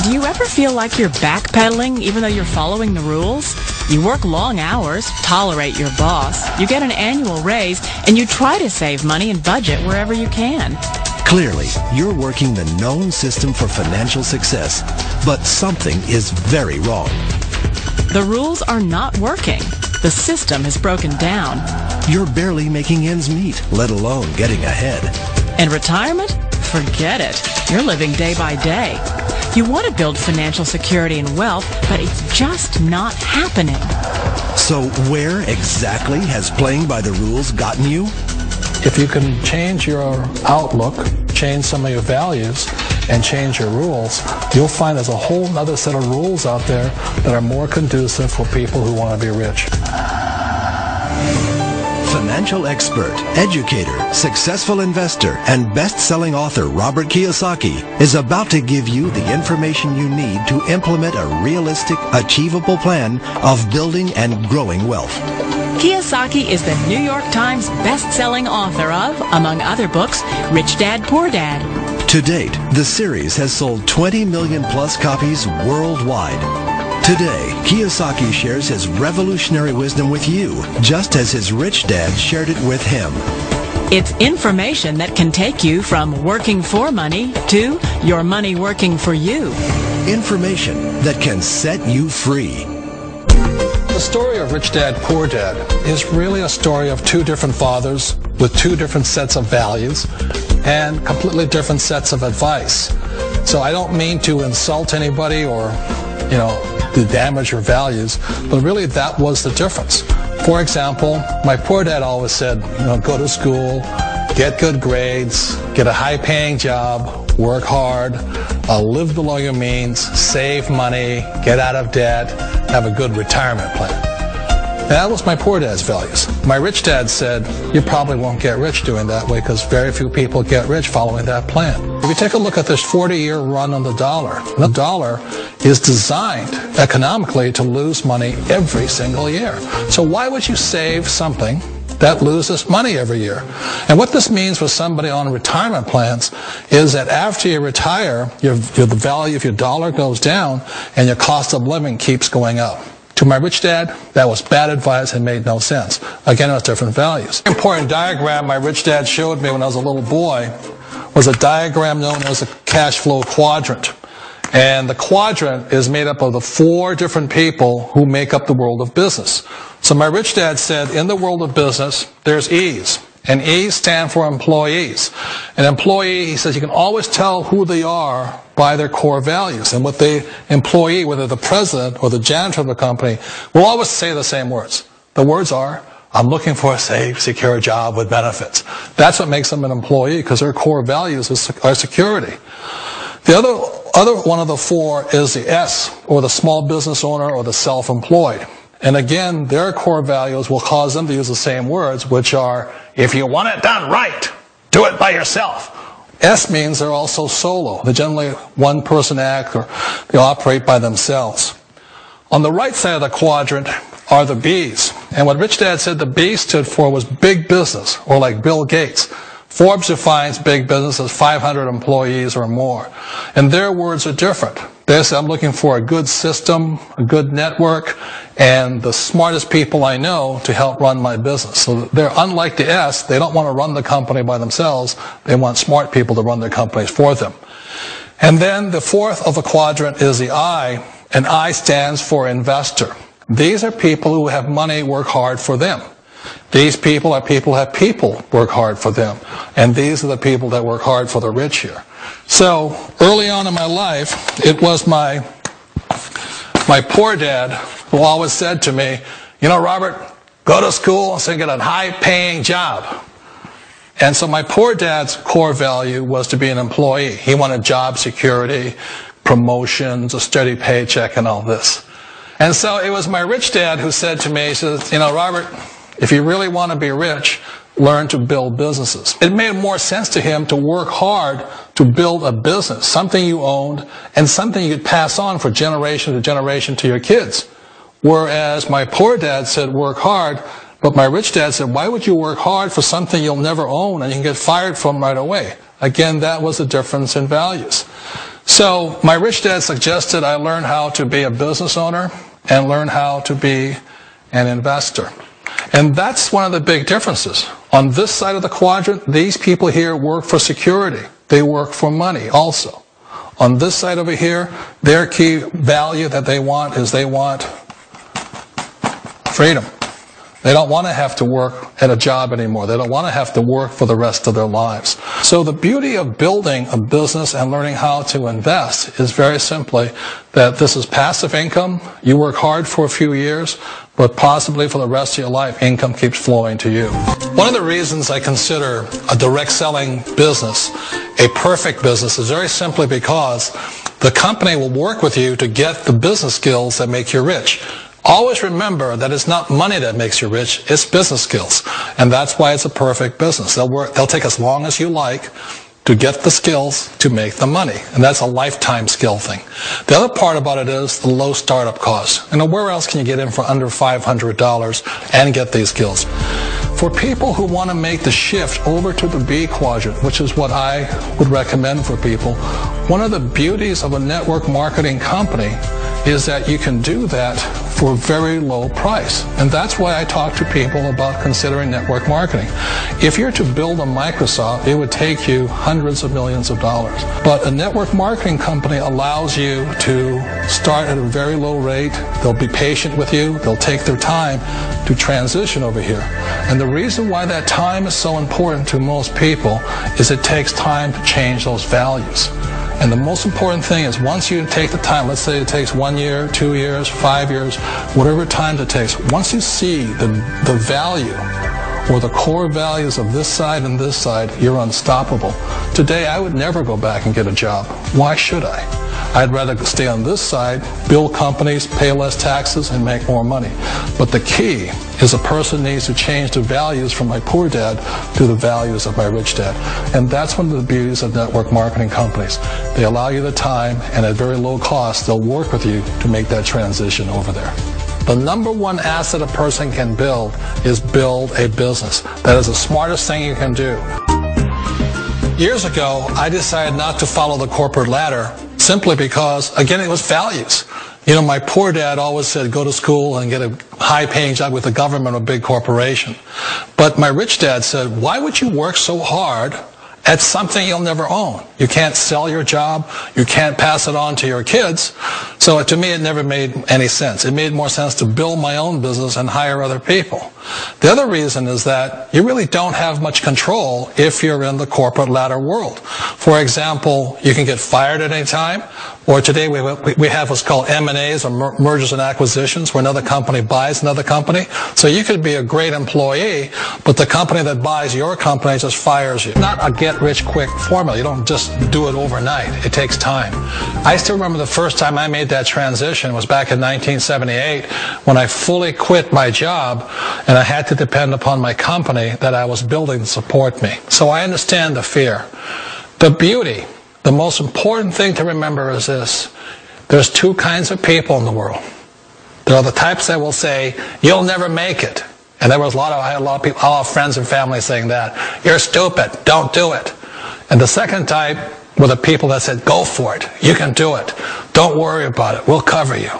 Do you ever feel like you're backpedaling even though you're following the rules? You work long hours, tolerate your boss, you get an annual raise, and you try to save money and budget wherever you can. Clearly, you're working the known system for financial success, but something is very wrong. The rules are not working. The system has broken down. You're barely making ends meet, let alone getting ahead. And retirement? Forget it. You're living day by day. You want to build financial security and wealth, but it's just not happening. So where exactly has playing by the rules gotten you? If you can change your outlook, change some of your values, and change your rules, you'll find there's a whole other set of rules out there that are more conducive for people who want to be rich. Financial expert, educator, successful investor, and best-selling author Robert Kiyosaki is about to give you the information you need to implement a realistic, achievable plan of building and growing wealth. Kiyosaki is the New York Times best-selling author of, among other books, Rich Dad, Poor Dad. To date, the series has sold 20 million plus copies worldwide. Today, Kiyosaki shares his revolutionary wisdom with you, just as his rich dad shared it with him. It's information that can take you from working for money to your money working for you. Information that can set you free. The story of Rich Dad, Poor Dad is really a story of two different fathers with two different sets of values and completely different sets of advice. So I don't mean to insult anybody or, to damage your values, but really that was the difference. For example, my poor dad always said, go to school, get good grades, get a high-paying job, work hard, live below your means, save money, get out of debt, have a good retirement plan. That was my poor dad's values. My rich dad said, you probably won't get rich doing that way because very few people get rich following that plan. If you take a look at this 40-year run on the dollar is designed economically to lose money every single year. So why would you save something that loses money every year? And what this means for somebody on retirement plans is that after you retire, the value of your dollar goes down and your cost of living keeps going up. To my rich dad, that was bad advice and made no sense. Again, it was different values. An important diagram my rich dad showed me when I was a little boy was a diagram known as a cash flow quadrant. And the quadrant is made up of the four different people who make up the world of business. So my rich dad said, in the world of business, there's E's. And E's stand for employees. An employee, he says, you can always tell who they are by their core values. And what the employee, whether the president or the janitor of the company, will always say the same words. The words are, I'm looking for a safe, secure job with benefits. That's what makes them an employee, because their core values are security. The other one of the four is the S, or the small business owner or the self-employed. And again, their core values will cause them to use the same words, which are, if you want it done right, do it by yourself. S means they're also solo. They're generally one-person act, or they operate by themselves. On the right side of the quadrant are the B's. And what Rich Dad said the B stood for was big business, or like Bill Gates. Forbes defines big business as 500 employees or more. And their words are different. They say, I'm looking for a good system, a good network, and the smartest people I know to help run my business. So they're unlike the S. They don't want to run the company by themselves. They want smart people to run their companies for them. And then the fourth of the quadrant is the I, and I stands for investor. These are people who have money work hard for them. These people are people who have people work hard for them. And these are the people that work hard for the rich here. So early on in my life, it was my poor dad who always said to me, Robert, go to school and get a high-paying job. And so my poor dad's core value was to be an employee. He wanted job security, promotions, a steady paycheck, and all this. And so it was my rich dad who said to me, he says, Robert, if you really want to be rich, learn to build businesses. It made more sense to him to work hard to build a business, something you owned, and something you could pass on for generation to generation to your kids. Whereas my poor dad said work hard, but my rich dad said, why would you work hard for something you'll never own and you can get fired from right away? Again, that was a difference in values. So my rich dad suggested I learn how to be a business owner and learn how to be an investor. And that's one of the big differences. On this side of the quadrant, these people here work for security. They work for money also. On this side over here, their key value that they want is they want freedom. They don't want to have to work at a job anymore. They don't want to have to work for the rest of their lives. So the beauty of building a business and learning how to invest is very simply that this is passive income. You work hard for a few years, but possibly for the rest of your life, income keeps flowing to you. One of the reasons I consider a direct selling business a perfect business is very simply because the company will work with you to get the business skills that make you rich. Always remember that it's not money that makes you rich, it's business skills. And that's why it's a perfect business. They'll take as long as you like to get the skills to make the money. And that's a lifetime skill thing. The other part about it is the low startup cost. And where else can you get in for under $500 and get these skills? For people who want to make the shift over to the B quadrant, which is what I would recommend for people, one of the beauties of a network marketing company is that you can do that for a very low price. And that's why I talk to people about considering network marketing. If you're to build a Microsoft, it would take you hundreds of millions of dollars. But a network marketing company allows you to start at a very low rate. They'll be patient with you. They'll take their time to transition over here. And the reason why that time is so important to most people is it takes time to change those values. And the most important thing is once you take the time, let's say it takes 1 year, 2 years, 5 years, whatever time it takes, once you see the value or the core values of this side and this side, you're unstoppable. Today, I would never go back and get a job. Why should I? I'd rather stay on this side, build companies, pay less taxes, and make more money. But the key is a person needs to change the values from my poor dad to the values of my rich dad. And that's one of the beauties of network marketing companies. They allow you the time, and at very low cost, they'll work with you to make that transition over there. The number one asset a person can build is build a business. That is the smartest thing you can do. Years ago, I decided not to follow the corporate ladder simply because, again, it was values. You know, my poor dad always said, go to school and get a high-paying job with the government or a big corporation. But my rich dad said, why would you work so hard at something you'll never own? You can't sell your job. You can't pass it on to your kids. So to me, it never made any sense. It made more sense to build my own business and hire other people. The other reason is that you really don't have much control if you're in the corporate ladder world. For example, you can get fired at any time, or today we have what's called M&As, or mergers and acquisitions, where another company buys another company. So you could be a great employee, but the company that buys your company just fires you. Not a get-rich-quick formula. You don't just do it overnight. It takes time. I still remember the first time I made that transition was back in 1978 when I fully quit my job and I had to depend upon my company that I was building to support me. So I understand the fear. The beauty, the most important thing to remember is this. There's two kinds of people in the world. There are the types that will say, you'll never make it. And I had a lot of people, a lot of friends and family saying that. You're stupid. Don't do it. And the second type were the people that said, go for it. You can do it. Don't worry about it. We'll cover you.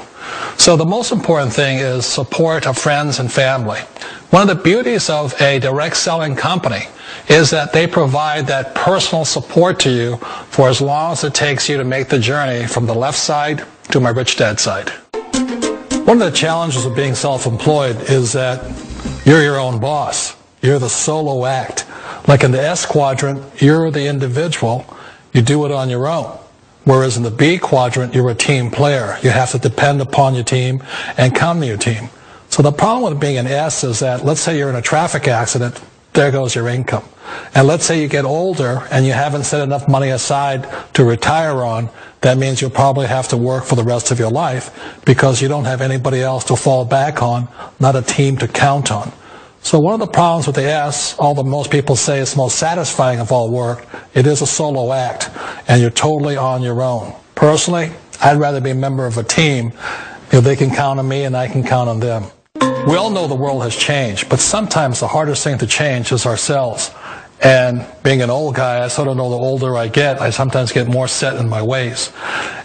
So the most important thing is support of friends and family. One of the beauties of a direct selling company is that they provide that personal support to you for as long as it takes you to make the journey from the left side to my rich dad side. One of the challenges of being self-employed is that you're your own boss. You're the solo act. Like in the S quadrant, you're the individual. You do it on your own. Whereas in the B quadrant, you're a team player. You have to depend upon your team and come to your team. So the problem with being an S is that, let's say you're in a traffic accident, there goes your income. And let's say you get older and you haven't set enough money aside to retire on, that means you'll probably have to work for the rest of your life because you don't have anybody else to fall back on, not a team to count on. So one of the problems with the S, although most people say it's the most satisfying of all work, it is a solo act, and you're totally on your own. Personally, I'd rather be a member of a team if they can count on me and I can count on them. We all know the world has changed, but sometimes the hardest thing to change is ourselves. And being an old guy, I sort of know the older I get, I sometimes get more set in my ways.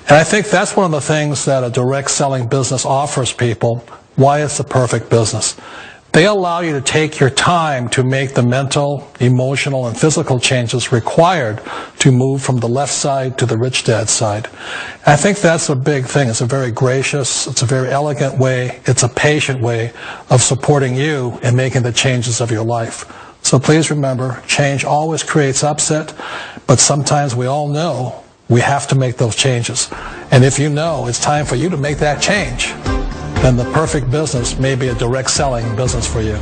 And I think that's one of the things that a direct selling business offers people, why it's the perfect business. They allow you to take your time to make the mental, emotional, and physical changes required to move from the left side to the rich dad side. And I think that's a big thing. It's a very gracious, it's a very elegant way, it's a patient way of supporting you in making the changes of your life. So please remember, change always creates upset, but sometimes we all know we have to make those changes. And if you know it's time for you to make that change, then the perfect business may be a direct selling business for you.